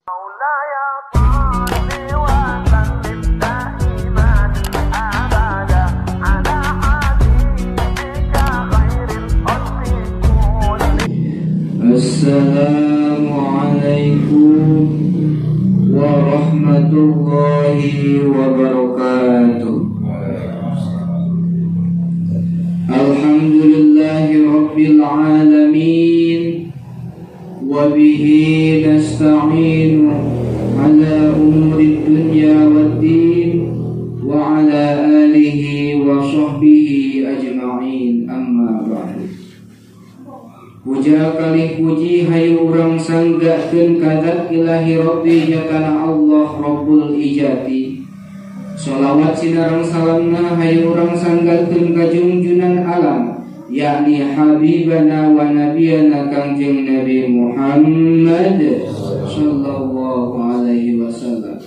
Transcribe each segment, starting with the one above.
Assalamualaikum warahmatullahi wabarakatuh. Alhamdulillahi rabbil alamin, wa bihi nasta'inu ala umuri dunya waddin, wa ala alihi wa sahbihi ajma'in, amma ba'du. Puja kali puji hayu urang sanggakeun kadat ilahi rabbi jatana Allah rabbul ijati. Sholawat sinareng salamna hayu urang sanggakeun ka junjunan alam, yakni habibana wa nabiyana Kangjeng Nabi Muhammad sallallahu alaihi wasallam.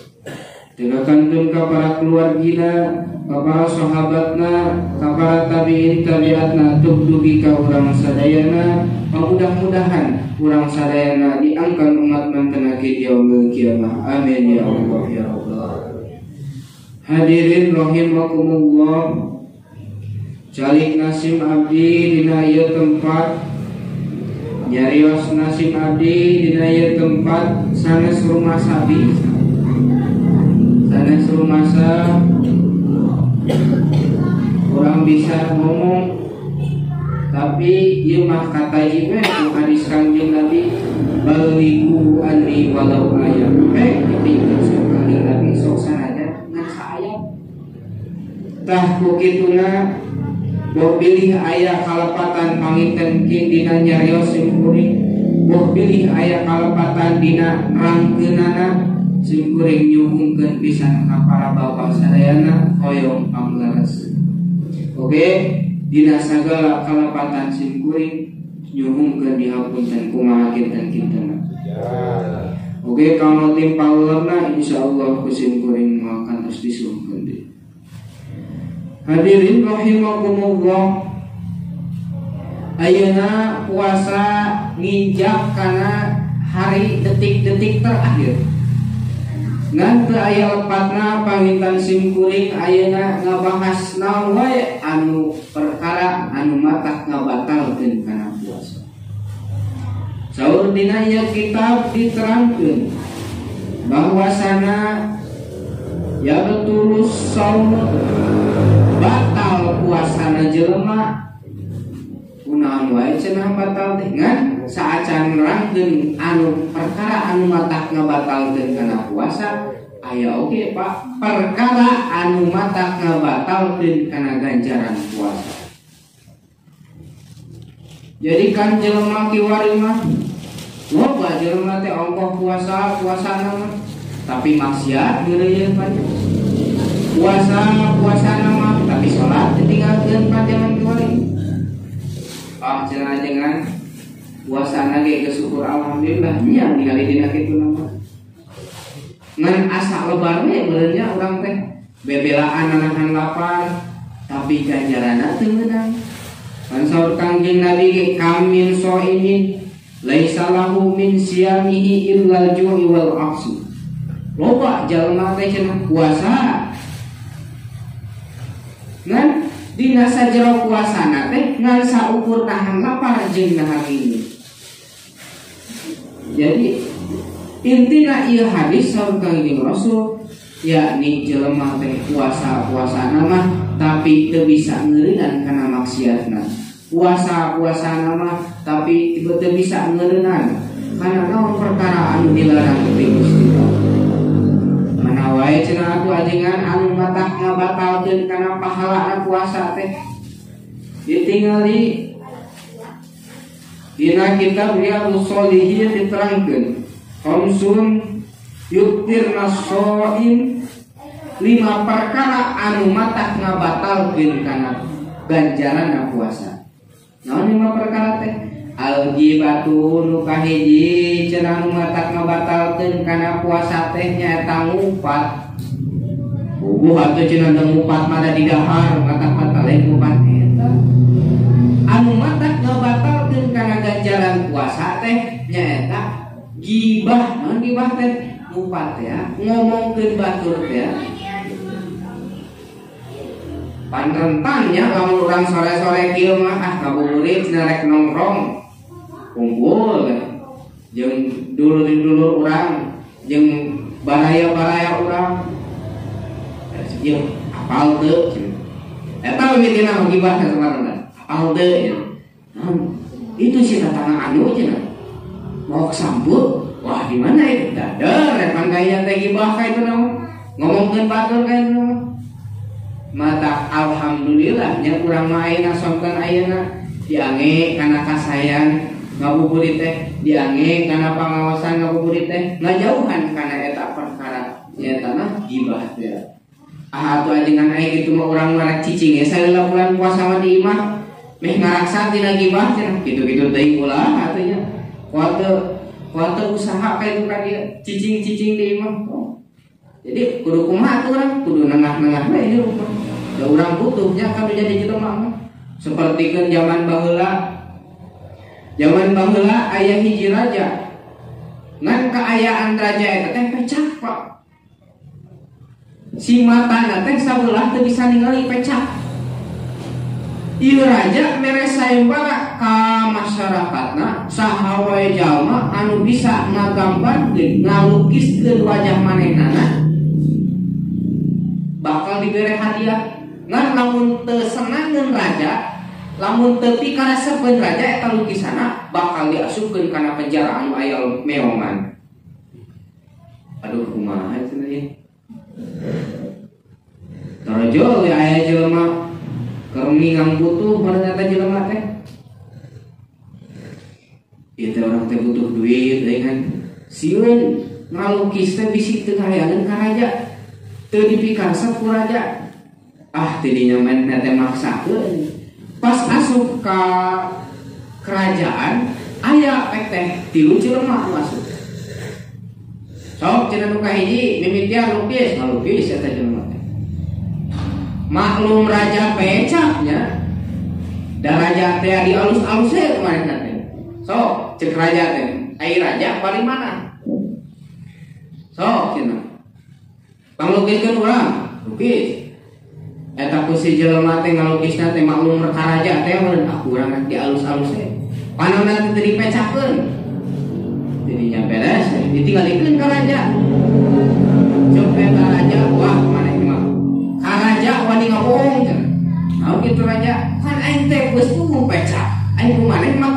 Tegakantun ka para keluargina, ka para sahabatna, ka para tabi'in tabi'atna, tugdugi ka urang sadayana. Mudah-mudahan urang sadayana diangkat umat manten di yaumil kiamah. Amin ya Allah ya Allah. Hadirin rahimakumullah, calik nasim abdi dina ieu tempat, nyarios nasim abdi dina ieu tempat sanes rumasa abdi, sanes rumasa orang bisa ngomong. Tapi ieu mah kata ieu ku hadis Kangjeng Nabi, balighu anni walau ayat. Dipikeun sekali Nabi sok sanajan ngan saayat. Tah ku kituna boh pilih aya kalepatan pangiten kin dina nyarios simkuring, boh pilih aya kalepatan dina rangkeunana simkuring nyuhungkeun pisan ka para bapak sadayana hoyong pangleres. Oke. Dina sagala kalepatan simkuring nyuhungkeun dihapunten kumaha kinten-kintena. Oke, kalau tim paulerna insyaallah ku simkuring moal kantos disuhkeun deui. Hadirin rahimakumullah, ayeuna puasa nginjak kana hari detik-detik terakhir. Ngan teu aya lepatna pangintan simkuring ayeuna ngabahas naon wae anu perkara anu matak ngabatalkeun kana puasa. Saur dina ieu kitab diterangkeun bahwasana ya betulus saum batal puasana jelema kunaon wae cenah batal teh ngan saacan nerangkeun anu perkara anu matak ngabatalkeun kana puasa, aya oge Pak perkara anu matak ngabatalkeun kana ganjaran puasa. Jadi kan jelema kiwari mah loba jelema teh ongkoh puasana mah tapi maksiat geureuy panjang. Puasana mah tapi salat ditinggalkeun panjangan kiwari. Jangan puasana ge syukur alhamdulillah nya ningali dina kitu nama. Ngan asa lebar we beureunya urang teh bebelaan anahan lapar tapi ganjaranna teu meunang. Kan saur Kangjeng Nabi ge kamin shaimin laisa lahu min siyamihi illa al-ju'i wal 'atsu. Loba jalma teh cenah puasa ngan dina sajero puasana teh ngan saukur nahan lapar jeung nahan ini. Jadi intina ieu hadis saur Kangjeng Rasul yakni jelema teh puasana mah tapi teu bisa ngeureunnan kana maksiatna. Puasana mah tapi teu bisa ngeureunnan kana naon perkara anu dilarang ti Gusti Allah. Mana wae cenah atuh ajengan anu matak ngabatalkeun kana pahala puasa teh ditingali dina kitab Riyadhus Shalihin diterangkeun khamsun yuktirna shaim, 5 perkara anu matak ngabatalkeun kana ganjaran puasa. Naon 5 perkara teh? Al-ghibatu nu kahiji cenah nu matak ngabatalkeun kana puasa teh nyaeta ngupat. Bubuh atuh cenah ngupat mada di dahar matak-matak lain ngupat eta. Anu matak ngabatalkeun kana ganjaran puasa teh nyaeta gibah, non gibah teh ngupat ya, ngomongkeun batur teh. Panrentannya lamun urang sore-sore kieu mah ngabuburit rek nongkrong kumpul jeung dulur-dulur urang jeung baraya-baraya urang. Ieu apal teu cenah. Eta mimitina mah gibah sabarana. Apal teu ya. Itu si tatana anu cenah. Mau kesambut, wah di mana itu? Dadar repan kaya teh gibah ka itu naon. Ngomongkeun batur ka itu naon. Mata alhamdulillah nya urang mah ayeuna songkeun ayeuna diange kana kasayang ngabuburit teh, diange kana pangaosan ngabuburit teh, ngajauhan kana eta perkara nya tanah gibah teh. Atuh ajengan aya kitu mah urang marek cicing salila bulan puasa mah di imah meh ngaraksa tina gibah cenah kitu-kitu teuing ulah atuh nya. Kuat usaha ka itu ka dia cicing-cicing di imah. Jadi kudu kumaha atuh urang kudu nengah-nengah we di rumah. Da urang butuhnya kan jadi jelema mah. Sapertikeun zaman baheula. Zaman baheula aya hiji raja. Ngan kaayaan raja eta teh pecak, Pak. Si matana teh sabelah teu bisa ningali pecak. Ieu raja mere sayembara ka masyarakatna saha wae jalma anu bisa ngagambarkeun ngalukiskeun wajah manehna bakal dibere hadiah. Ngan lamun teu senangeun raja, lamun teu pikaresepeun raja eta lukisanna bakal diasupkeun kana penjara anu aya meongan. Aduh kumaha cenah ieu. Tarajo we aya jelema keur mingang butuh mun eta jelema teh. Ieu teh urang teh butuh duit teh kan. Sieun ngalukis teh bisi teu kahayangan ka raja. Teu dipikaresep ku raja. Tidinya main teh maksakeun. Pas asup ka kerajaan aya teh 3 jelema masuk. Sok cenah nu kahiji mimitian lukis, ngalukis eta jelema teh. Maklum raja pecaknya. Da raja teh di alus-aluse kumaha teh. Sok cek raja teh, ai raja paling mana? Sok cenah. Panglukiskeun urang, lukis. Eta ku si jelema teh ngalukisna teh maklum ka raja teh mun aku urang di alus-alus teh. Panonna teh dipecakeun. Jadinya beres, ditinggalikeun ka raja. Coba ka raja, wah maneh mah. Ka raja wani ngabohong cenah. Naon kitu raja? Kan aing teh geus tuh pecak. Aing kumaneh mah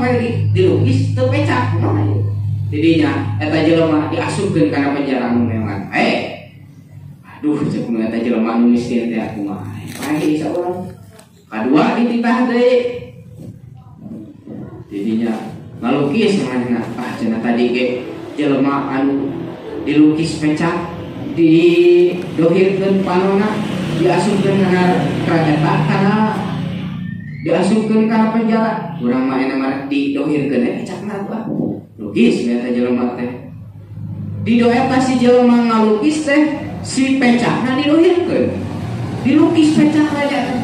dilukis teu pecak kumaha ieu. Jadinya eta jelema diasupkeun kana penjara anu meongan. Aduh, cek mun eta jelema anu miskin teh kumaha. Bae saurang. Kadua dititah deui. Jadinya ngalukis manehna. Cenah tadi ge jelema anu dilukis pecak didohirkeun panonna diasupkeun kana kerajaan kana diasupkeun kana penjara. Urang mah ena mah didohirkeun pecakna tuh. Lukis eta jelema teh. Di doa eta si jelema ngalukis teh si pecakna didohirkeun. Dilukis pecak raja teh.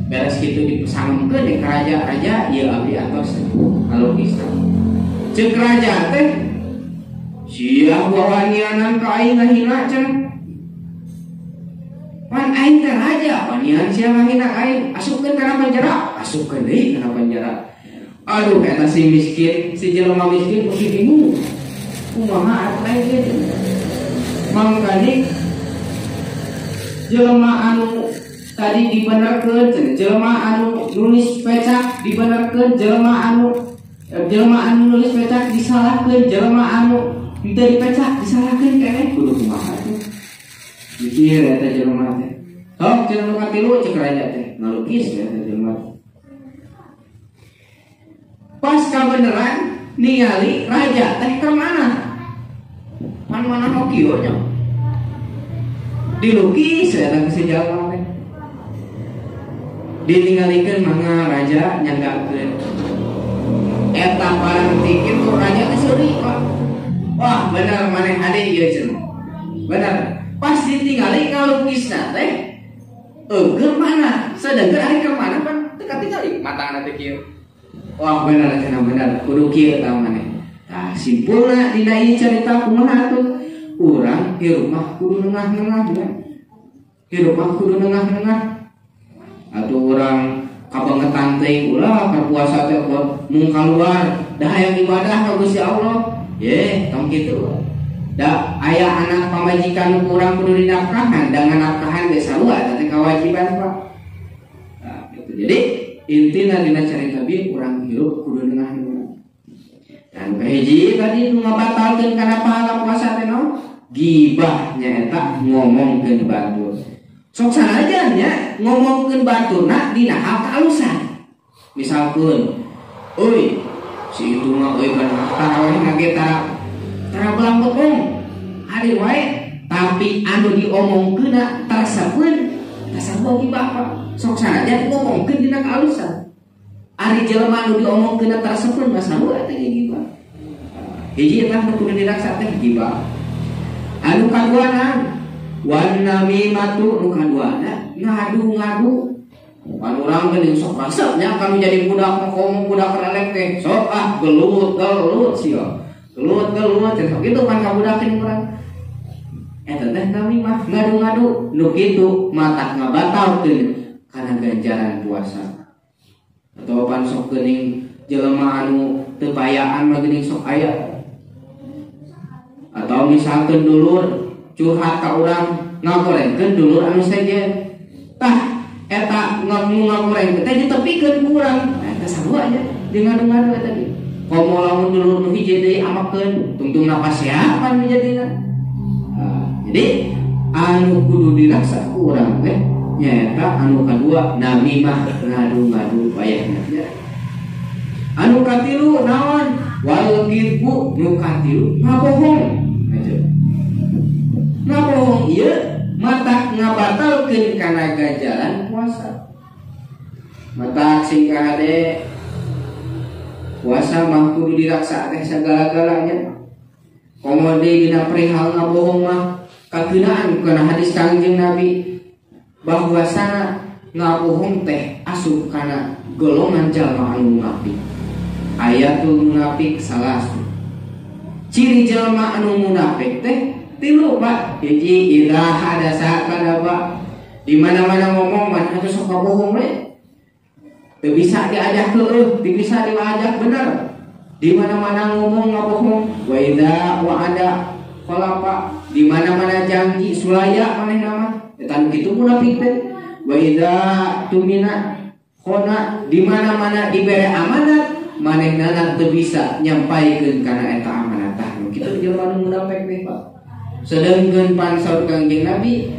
Beres kitu dipesangeunkeun ka raja ieu abdi atos ngalukis. Ceuk raja teh sia wawanianan ka aing ngahina cenah. Pan aing teh raja, wanian sia ngahina aing, asupkeun kana penjara, asupkeun deui kana penjara. Aduh eta si miskin, si jelema miskin mesti bingung. Kumaha atuh aing kieu? Mangkali jelema anu tadi dibenerkeun, jelema anu nulis pecak dibenerkeun, jelema anu nulis pecak disalahkeun, jelema anu teu dipecak disalahkeun keneh kudu kumaha teh. Mikir eta jelema teh. Sok cenah nu katilu cek raja teh, ngalukis eta jelema. Pas kabeneran ningali raja teh ke mana? Mana mau kieu nya. Dilukis eta si jalma teh. Ditinggalikeun mangga raja nyanggakeun. Eta barang tikir ku raja teh seuri, Pak. Wah, bener maneh ade ieu cenah. Bener. Pas ditinggali ngalukisna teh eueuh mana? Sedengkeun ari ke mana pan teu katingali matana teh kieu. Wah, bener cenah bener kudu kieu tah maneh. Tah simpulna dina ieu carita kumaha tuh? Urang hirup mah kudu nengah-nengah ya. Hirup mah kudu nengah-nengah. Atuh urang kabangetan teuing ulah ka puasa teh mung kaluar da hayang ibadah ka Gusti Allah. Ye, tong kitu. Da aya anak pamajikan urang kudu dinafkahan, da nganafkahan ge sarua teh kewajiban Pak. Nah, gitu. Jadi intina dina carita bieu urang hirup kudu nengah-nengah. Dan kahiji tadi nu ngabatalkeun kana pahala puasa teh naon? Gibah nyaeta ngomongkeun batur. Sok sanajan nya ngomongkeun baturna dina hal kalusan. Misalkeun, euy, si itu mah euy kan tarawih ngage tara belang betong. Hari wae tapi anu diomongkeunna tasapeun tasabua gibah Pak. Sok sanajan ngomongkeun dina kalusan. Ari jelema anu diomongkeunna tasapeun mah sabua teh gibah. Hiji eta kudu diraksa teh gibah. Anu kaduana wan namimatu nu kaduana ngadu-ngadu. Pan urang teh sok resep nya kanu jadi budak ngomong budak relek teh sok gelut sia. Gelut teh sok kitu pan kabudakeun urang. Eta teh namimah ngadu-ngadu nu kitu matak ngabatalkeun kana ganjaran puasa. Atau pan sok geuning jelema anu teu payaan mah geuning sok aya. Atau misalkan dulur curhat ka urang ngagorengkeun dulur anu sejen. Tah eta ngagoreng teh ditepikeun ku urang. Eta sarua nya ngadu-ngadu eta teh. Komo lamun dulur nu hiji deui amakeun tungtungna pasiapan jadina. Jadi anu kudu diraksa ku urang teh nyaeta anu kadua namimah ngadu-ngadu wayahna. Anu katilu naon? Wal kirbu nu katilu ngabohong. Ngabohong ieu matak ngabatalkeun kana ganjaran puasa. Matak singkah hade puasa mah kudu diraksa teh sagala-galanya. Komo deui dina perihal ngabohong mah kageunaan kana hadis Kangjeng Nabi bahwasana ngabohong teh asup kana golongan jalma anu munafik. Ayatul munafik salasu. Ciri jalma anu munafik teh tilu Pak. Hiji idza hadasa kadaba. Di mana-mana ngomong mah atuh sok bohong we. Teu bisa diajak heueuh, teu bisa diajak bener. Di mana-mana ngomong ngabohong. Wa idza wa'ada khalafa. Di mana-mana janji sulaya manehna mah. Eta kitu munafik teh. Wa idza tumina khona. Di mana-mana dibere amanat manehna teu bisa nyampaikeun kana eta amanat. Tah kitu jelema nu munafik teh Pak. Sedangkan pansaur Kangjeng Nabi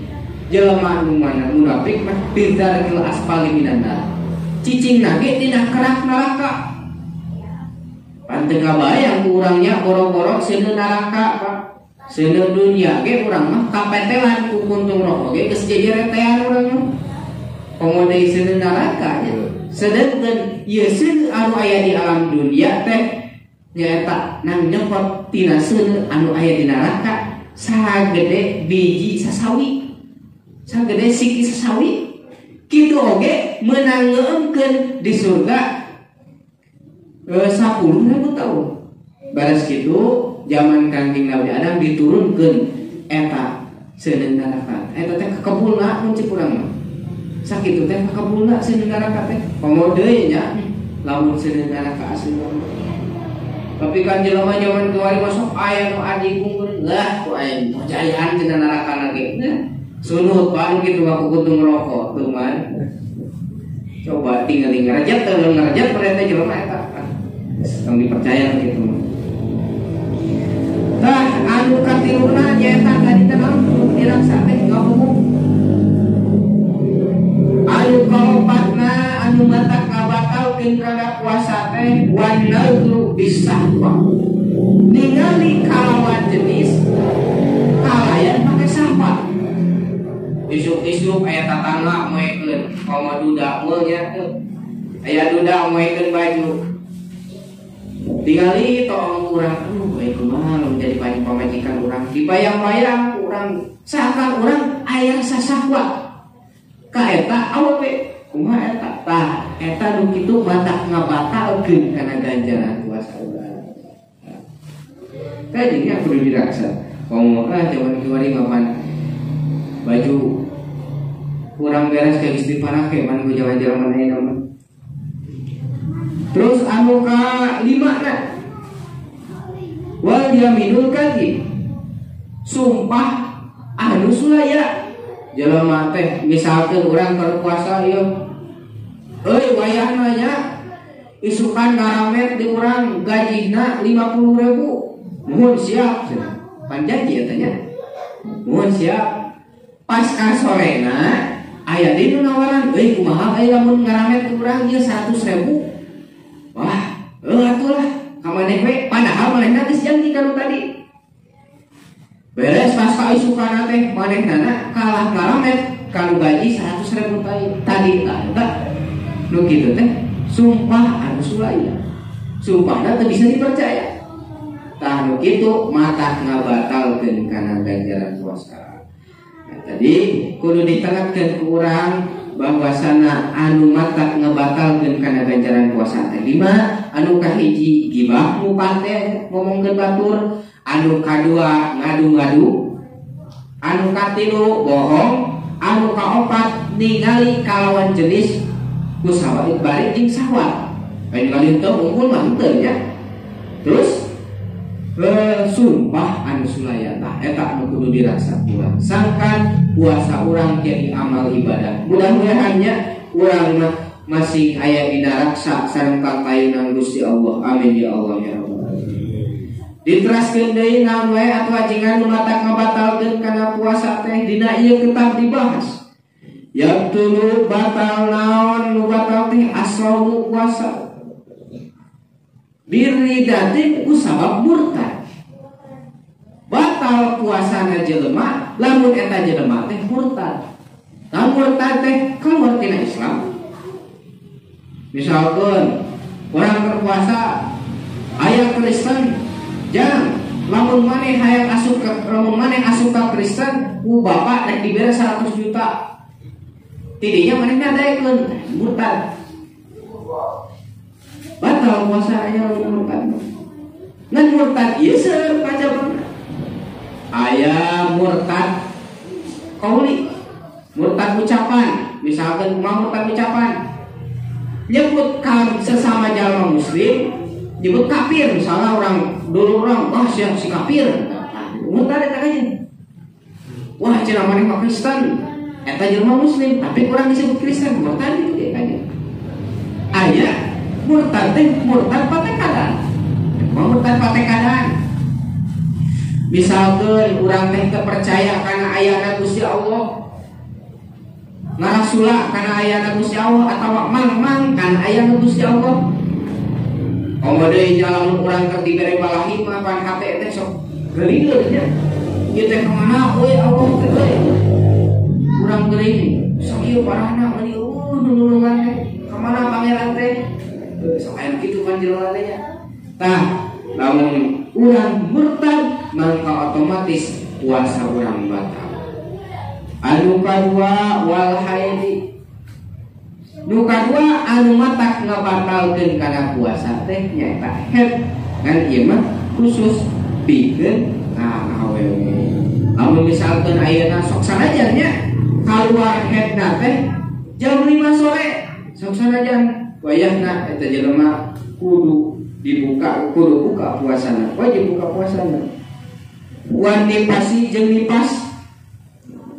jelema anu mana munafik mah bidarkil asfali minan nar. Cicing nage dina kerak neraka. Pan teu kabayang ku urangnya boro-boro seuneun neraka Pak. Seuneun dunia ge urang mah kapetelan ku kuntung rokok ge geus jejeretean urang mah. Komo deui seuneun neraka nya. Sedangkan ieu seuneun anu aya di alam dunia teh nyaeta nang nyepot tina seuneun anu aya di neraka. Sagede biji sasawi, sagede siki sasawi, kitu oge meunang ngeukeun di surga 10.000 tahun. Baras kitu zaman Kangjeng Nabi Adam diturunkeun eta seuneun neraka. Eta teh kakebulna mun cik urang mah. Sakitu teh kakebulna seuneun neraka teh. Komo deui nya lamun seuneun neraka asli. Tapi kan jelema zaman kemarin masuk aya nu adikung lah ku aya percayaan cenah neraka lagi. Sunut pan kitu mah kudu ngerokok tuh man. Coba tinggal ngarajat teu ngarajat pereta jelema eta. Tong dipercaya kitu mah. Tah anu katiluna nyaeta tadi teh naon diraksa teh ngomong. Anu kaopatna anu matak ngabatalkeun kana puasa teh wan nadru bisahwa. Ningali kalawan jenis kalayan make sahwa. Isuk-isuk aya tatangga moekeun komo duda meul nya teu. Aya duda moekeun baju. Tingali tong urang bae kumaha menjadi pamajikan urang dibayang-bayang urang sakan urang aya sasahwa. Ka eta awewe kumaha eta tah eta nu kitu matak ngabatalkeun kana ganjaran puasa urang. Jadinya kudu diraksa. Komo zaman kiwari mapan baju kurang beres kayak istri panake man ku jalan-jalan mana nama. Terus anu ka 5 na wal yaminul kadhib, sumpah anu sulaya. Jelema teh misalkeun urang keur puasa ieu euy wayahna nya isukan ngaramet di urang gajihna 50.000 muhun siap cenah. Pan janji eta nya muhun siap. Pas ka sorena aya di nawaran euy kumaha aya lamun ngaramet di urang ieu 100.000. Wah atuh lah ka maneh we padahal manehna geus janji kana tadi. Beres pas ka isukan teh manehna kalah ngaramet kanu gaji 100.000 tadi tah nu kitu teh sumpah anu sulaya. Sumpahna teu bisa dipercaya. Tah nu kitu mata ngabatalkeun kana ganjaran puasa. Nah, tadi kudu diterapkeun ku urang bahwasana anu mata ngabatalkeun kana ganjaran puasa teh 5. Anu kahiji gibah mupate ngomongkeun batur, anu kadua ngadu-ngadu, anu katilu bohong, anu kaopat ningali kalawan jenis ku sawat bari jeung sawat. Anu kali teu unggul mah teu nya. Terus sumpah anu sulaya tah eta anu kudu dirasa urang. Sangkan puasa urang jadi amal ibadah. Mudah-mudahannya urang masih aya dina raksa sareng pangpayunan Gusti Allah. Amin ya Allah ya Rabbal alamin. Diteraskeun deui naon wae atuh ajengan nu matak ngabatalkeun kana puasa teh dina ieu kitab dibahas. Yaqtulu batal naon nu batal teh asal puasa. Biridatin ku sabab murtad. Batal puasana jelema lamun eta jelema teh murtad. Lamun murtad teh kaluar tina Islam. Misalkan orang berpuasa aya Kristen, jangan lamun maneh hayang asup ka lamun maneh asup ka Kristen, ku bapak rek dibere 100 juta. Tidinya maneh ngadaekeun murtad. Batal puasa aya murtad. Ngan murtad ieu seueur pajaban. Aya murtad qauli, murtad ucapan. Misalkan kumaha murtad ucapan? Nyebut sesama jalma muslim, nyebut kafir. Misalnya orang dulu orang, wah si kafir. Murtad eta kajian. Wah cenah maneh mah Kristen, eta jalma muslim, tapi kurang disebut Kristen, murtad itu dia kajian. Aya murtad teh murtad patekadan. Murtad patekadan. Misalkan urang teh kepercaya kana ayana Gusti Allah, ngarasula kana ayana Gusti Allah atawa mang kana ayana Gusti Allah. Komo deui jalan urang keur dibere balahi mah pan hate teh sok geulieur nya. Ieu teh kemana we Allah teh we. Urang geuring sok ieu parahna mani nulungan teh. Kemana pangeran teh? Sok aya kitu panjenengan nya. Tah, lamun urang murtad maka otomatis puasa urang batal. Anu kadua wal haidi. Nu kadua anu matak ngabatalkeun kana puasa teh nyaeta haid. Kan ieu mah khusus pikeun awewe. Lamun misalkeun ayeuna sok sanajan nya kaluar haidna teh jam 5 sore sok sanajan wayahna eta jelema kudu buka puasana, wajib buka puasana. Wan nipasi jeung nipas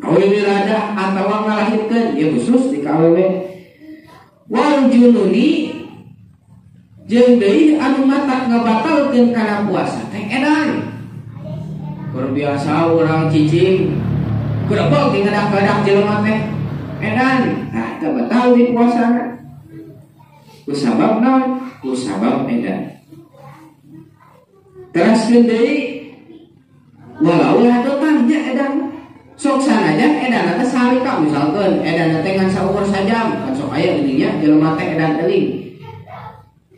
awewe rada atawa ngalahirkeun ieu khusus di awewe. Wal jununi jeung deui anu matak ngabatalkeun kana puasa teh edan. Keur biasa urang cicing grebeg di ngadak-ngadak jelema teh edan. Nah, teu batal di puasana. Ku sabab naon? Ku sabab edan. Teraskeun deui walau hadotan nya edan. Sok sanajan edan teh salika misalkeun edan teh ngan saumur sajam kan sok aya geuning jelema teh edan teuing.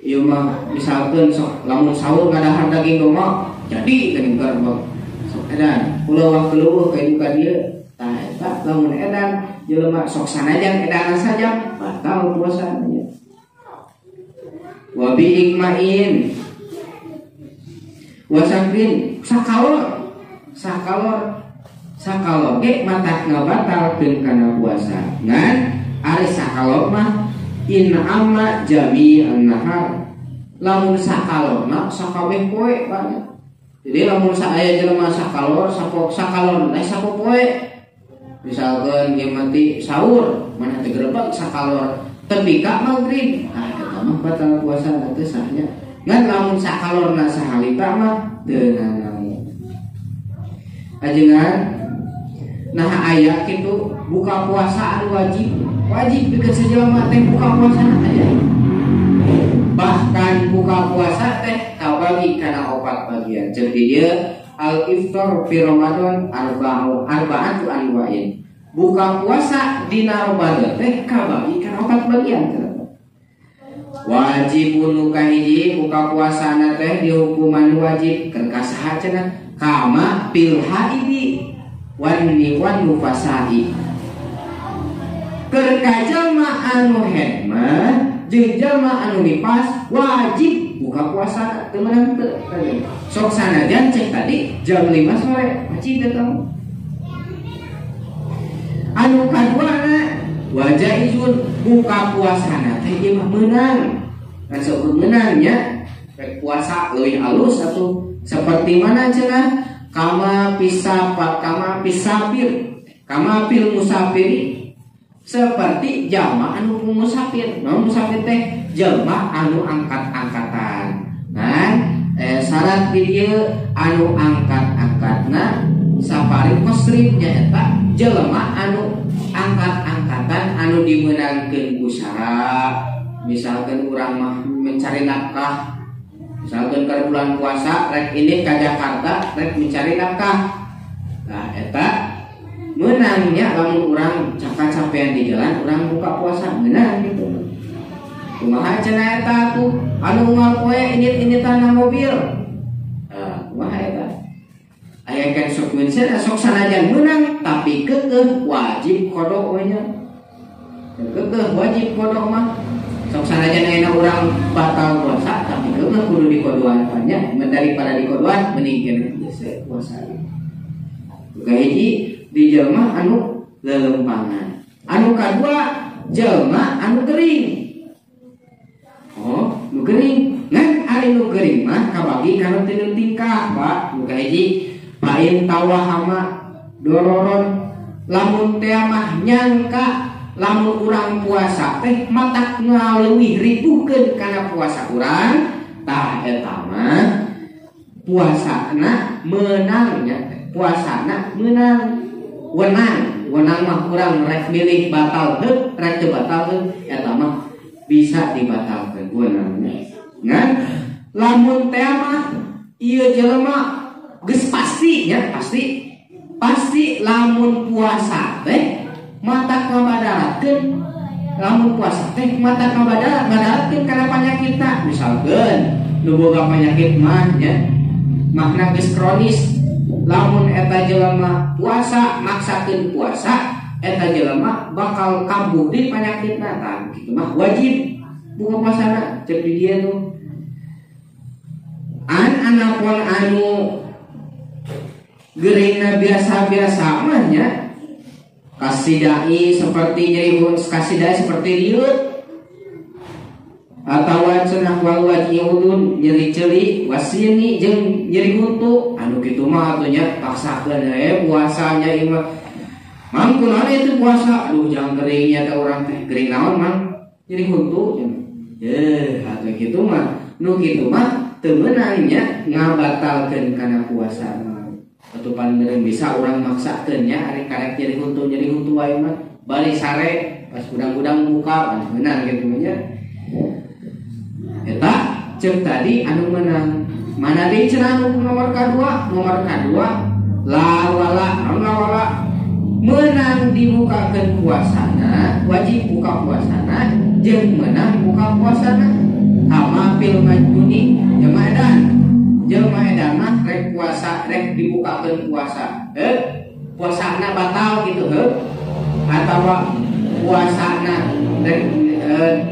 Ieu mah misalkeun sok lamun sahur ngadahar daging domba jadi teuing keur sok edan. Ulah kelueuh ka ka dieu. Tah eta lamun edan jelema sok sanajan edan sajam batal puasana. Wa bi ikmain wasakrin sakalor ge mata ngabatalkeun kana puasa ngan ari sakalor mah in amma jami'an nahar lamun sakalor mah sakabeh poe banget. Jadi lamun saaya jelema sakalor sapo poe misalkan ieu mati sahur mana teu grebeg sakalor tepi ka magrib eta mah batal puasa teh sahnya ngan lamun sakalorna sahalita mah teu nanaon ajengan. Nah aya kitu buka puasa anu wajib pikeun sajelema teh buka puasa aya. Bahkan buka puasa teh kabagi kana 4 bagian. Jadi dia al-iftar fi Ramadan arba'atu anwa'in. Buka puasa dina Ramadan teh kabagi kana 4 bagian. Wajibun nu kahiji buka puasana teh dihukuman wajib keur kasaha cenah kama fil haidi wan nufasai keur kajalma anu haid mah jeung jalma anu nifas wajib buka puasa teu meunang teu sok sanajan cek tadi jam 5 sore wajib teh kamu anu kaduana wajaizun buka puasana teh ieu mah meunang kan sok meunang nya rek puasa leuwih alus atuh seperti mana cenah kama pil musafiri seperti jalma anu musafir. Namun musafir teh jalma anu angkat-angkatan. Nah, syarat dieu anu angkat-angkatna safari qasri nyaeta jalma anu angkat-angkatan anu dimeunangkeun usara. Misalkan urang mah mencari nafkah misalkan ke bulan puasa rek ini ke Jakarta rek mencari nafkah. Nah eta menangnya lamun urang capek-capean di jalan urang buka puasa menang gitu. Kumaha cenah eta tuh anu unggal poe ini tanah mobil. Kumaha eta? Aya kan sok meunceun sok sanajan menang tapi keukeuh wajib qada we nya. Keukeuh wajib qada mah. Sok sanajan ayeuna urang batal puasa tapi keukeuh kudu dikodoan nya daripada dikodoan mending geus puasa. Kahiji di jelema anu lelempangan. Anu kadua jelema anu gering. Oh, nu gering. Ngan ari nu gering mah kabagi kana teu tingkah, Pak. Nu kahiji pain tawahama dororon lamun teh mah nyangka lamun urang puasa teh matak ngaleuwih ripukeun kana puasa urang tah eta mah puasana meunang nya puasana meunang wenang mah urang rek milih batal heuh rek teu batal heuh eta mah bisa dibatalkeun wenangna ngan lamun teh mah ieu jelema geus pasti nya pasti lamun puasa teh mata kabadaratkeun lamun puasa teh mata kabadaratkeun kana panyakitna misalkeun nu boga panyakit mah nya makna geus kronis lamun eta jelema puasa maksakeun puasa eta jelema bakal kambuh di panyakitna tah kitu mah wajib buka puasana cek di dieu tuh anapun anu geurina biasa-biasa mah nya kasidai seperti riut atau cenah wal wajihun nyeri celi wasini jeung nyeri huntu anu kitu mah atunya paksakeun puasanya ieu mah mang kunaon itu puasa aduh jang keringnya teh urang teh gering naon mang nyeri huntu atuh kitu mah nu kitu mah teu meunang nya ngabatalkeun kana puasa atau paling bisa orang maksakeun nya ari karek nyeri huntu wae mah bari sare pas gudang-gudang buka menang gitu nya eta ceuk tadi anu menang mana deui cenah anu nomor kadua lawala menang dibukakeun puasana wajib buka puasana jeung menang buka puasana sama fil majnuni jelma edan mah rek puasa rek dibukakeun puasa puasana batal gitu atawa puasana rek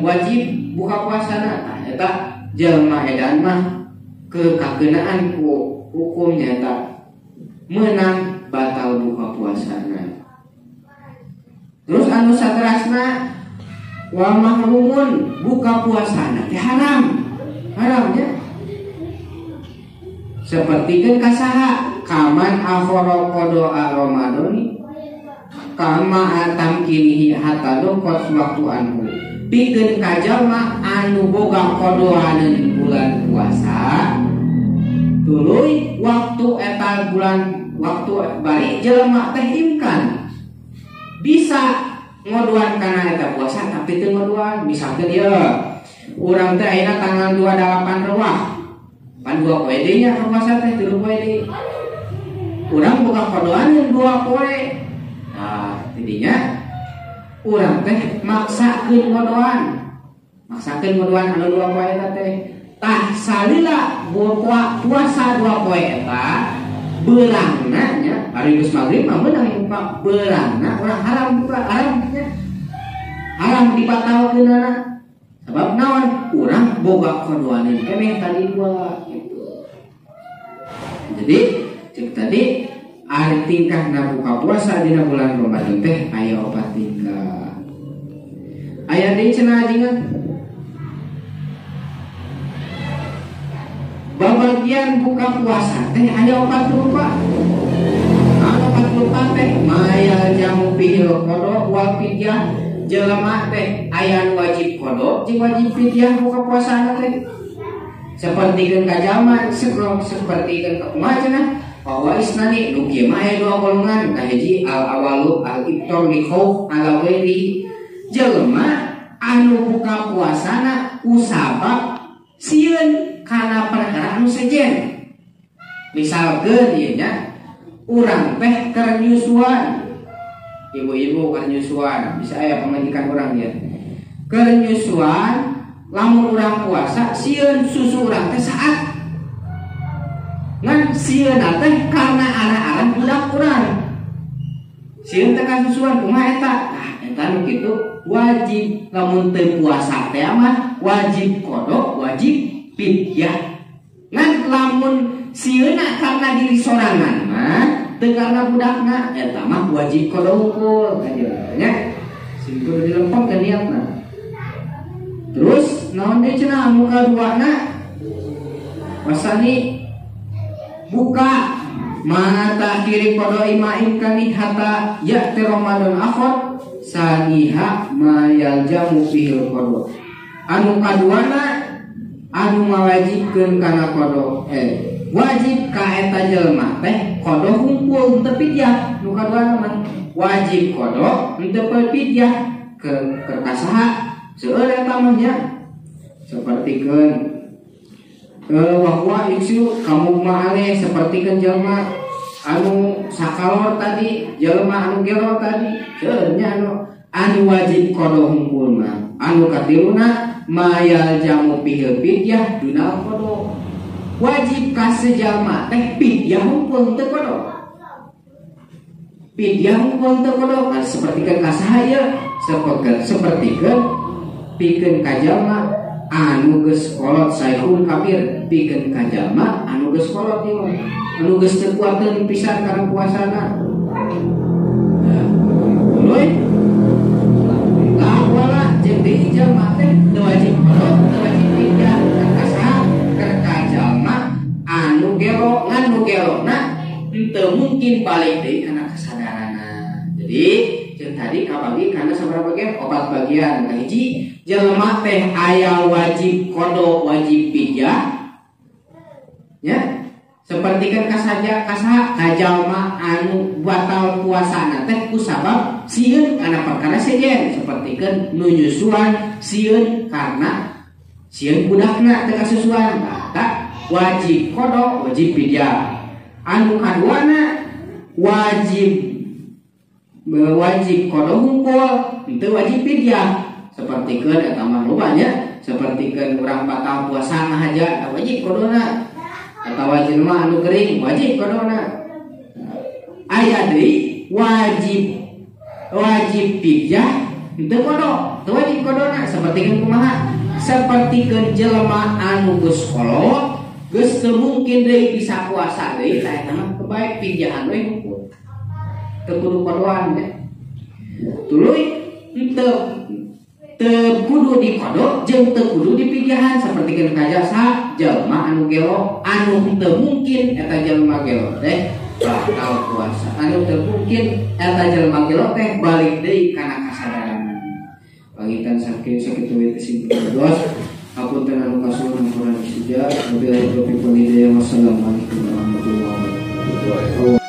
wajib buka puasana eta jelma edan mah kekagenaan ku hukumnya tak menang batal buka puasana. Terus anu saterasna wa mahrumun buka puasana teh haram. Haramnya sepertikeun kasaha kaman akhara qada Ramadhani kama atam kinihi hatta dokot waktu anhu pikeun ka jalma anu boga qadaaneun bulan puasa tuluy waktu eta bulan waktu bari jelema teh imkan bisa ngodoan kana eta puasa tapi teu ngodoan. Misalkan ya urang teh ayeuna tanggal 28 Rewah pan 2 poe deui nya puasa teh 3 poe deui urang boga qodoan 2 poe. Nah tidinya urang teh maksakeun ngodoan anu 2 poe eta teh tah salila puasa 2 poe eta beurangna nya hari geus magrib mah meunang buka beurangna urang haram buka haram dibatalkeunana sebab naon urang boga qodoaneun emeh tadi 2 gitu. Jadi cek tadi ari tingkahna buka puasa dina bulan Ramadan teh aya 4 tingkah. Aya deui cenah ajingan babagian buka puasa teh aya 4 rupa. Anu 4 rupa teh mayal jamu pihil qada wal fidyah. Jelema teh aya wajib qada jeung wajib fidyah buka puasana teh. Sapertikeun ka jalma sapertikeun ka kumaha cenah bahwa isnani nu kieu mah aya 2 golongan. Kahiji al awalu al iftar li khauf ala ghairi. Jelema anu buka puasana usabab sieun kana perkara anu sejen. Misalkeun ieu nya urang teh keur nyusuan. Ibu-ibu keur nyusuan, bisa aya pamajikan urang ya. Keur nyusuan lamun urang puasa sieun susu urang teh saat. Ngan sieun teh karena arah-arah budak urang. Sieun teh kasusuan kumaha eta? Nah, eta nu kitu wajib lamun teu puasa teh mah wajib qada, wajib fidyah. Ngan lamun sieuna karena diri sorangan mah teu karena budakna eta mah wajib qada hukul kajiannya. Simpul dilempengkeun niatna. Terus naon deui cenah anu kaduana? Wasani buka mata kiri qada imain kani hatta ya'ti Ramadan akhir saniha mayal jamu fihil qada. Anu kaduana anu ngawajibkeun kana qada wajib ka eta jelema teh qada hungkul teu fidyah. Nu kaduana mah wajib qada teu fidyah ke kasaha seueur eta mah nya sapertikeun wahwa iksu kamu ma'ale sepertikeun jelema anu sakalor tadi jelema anu gelo tadi seueur nya anu wajib qada hungkul mah anu katiluna mayal jamu pihil fidyah dunal qada. Wajib ka sejalma teh fidyah hungkul teu qada. Fidyah hungkul teu qada kan sapertikeun ka sahaya sapertikeun pikeun ka jalma anu geus kolot saihun kafir pikeun ka jalma anu geus kolot ieu anu geus teu kuateun pisan kana puasana. Tuluy wala jeung di jalma teh teu wajib qada teu wajib fidyah ka saha ka jalma anu gelo ngan nu gelona teu mungkin balik deui kana kasadarana. Jadi jeung tadi kabagi kana sabaraha bagian 4 bagian. Kahiji jelema teh aya wajib qada wajib fidyah ya sapertikeun kasaja kasaha ka jalma anu batal puasana teh ku sabab sieun kana perkara sejen sapertikeun nu nyusuan sieun karena sieun budakna teu kasusuan tah wajib qada wajib fidyah. Anu kaduana wajib qada hungkul teu wajib fidyah sapertikeun eta mah lobanya sapertikeun urang batal puasa ngahaja wajib qadana atawa jelema anu gering wajib qadana. Aya deui wajib fidyah teu qada teu wajib qadana sapertikeun kumaha sapertikeun jelema anu geus kolot geus teu mungkin deui bisa puasa deui tah eta mah kebaik pinjahan we hukum teu kudu kodoan teh tuluy teu kudu dikodok jeung teu kudu dipinjahan sapertikeun kajasa jelema anu gelo anu teu mungkin eta jelema gelo teh bakal puasa anu teu mungkin eta jelema gelo teh balik deui kana kasadaran pangitan sakitu we kesimpulan dos hapunten anu kasuhun hapunten suja wabillahi taufiq wal hidayah wassalamualaikum warahmatullahi wabarakatuh.